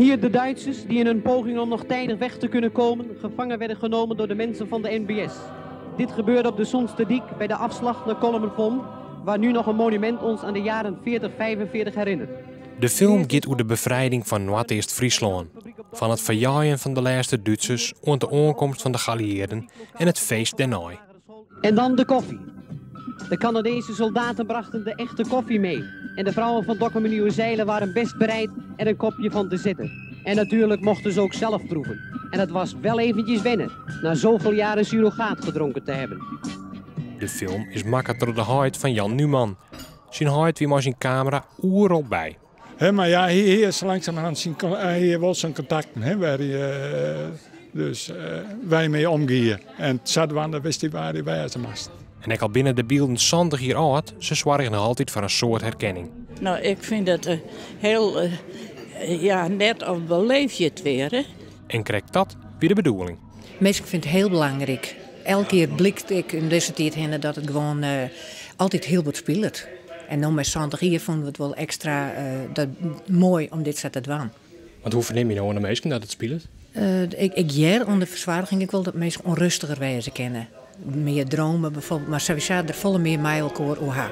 Hier de Duitsers die in hun poging om nog tijdig weg te kunnen komen gevangen werden genomen door de mensen van de NBS. Dit gebeurde op de Soensterdiek bij de afslag naar Kolmerpom, waar nu nog een monument ons aan de jaren 40-45 herinnert. De film gaat over de bevrijding van Noord-Eerst-Friesland. Van het verjaaien van de laatste Duitsers, en de aankomst van de geallieerden en het feest daarna. En dan de koffie. De Canadese soldaten brachten de echte koffie mee. En de vrouwen van Dokkum Zeilen waren best bereid er een kopje van te zetten. En natuurlijk mochten ze ook zelf proeven. En het was wel eventjes wennen, na zoveel jaren surrogaat gedronken te hebben. De film is makkelijk door de huid van Jan Numan. Zijn huid wie maar zijn camera overal bij. Maar ja, hier is langzamerhand hij wil zijn contacten, waar wij mee omgaan. En Zadwan, wist hij waar hij bij zijn mast. En ik al binnen de beelden 20 jaar oud, ze zwaar nog altijd voor een soort herkenning. Nou, ik vind het heel net of beleef je het weer. Hè? En krijgt dat weer de bedoeling. Meestal vind ik het heel belangrijk. Elke keer blikt ik in deze tijd heen dat het gewoon altijd heel goed speelt. En dan met 20 jaar vonden we het wel extra mooi om dit zo te doen. Want hoe verneem je nou aan de mensen dat het speelt? Ik jaar onder verzwaring, ik wil dat mensen onrustiger wezen kennen. Meer dromen bijvoorbeeld, maar sowieso er volle meer mij elkaar oha.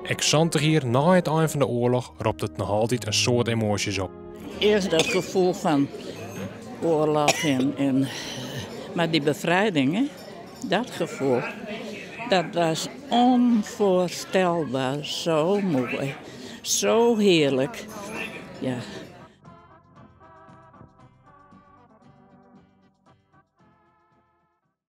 Exante hier na het eind van de oorlog roept het nog altijd een soort emoties op. Eerst dat gevoel van oorlog maar die bevrijding, hè? Dat gevoel, dat was onvoorstelbaar zo mooi, zo heerlijk. Ja.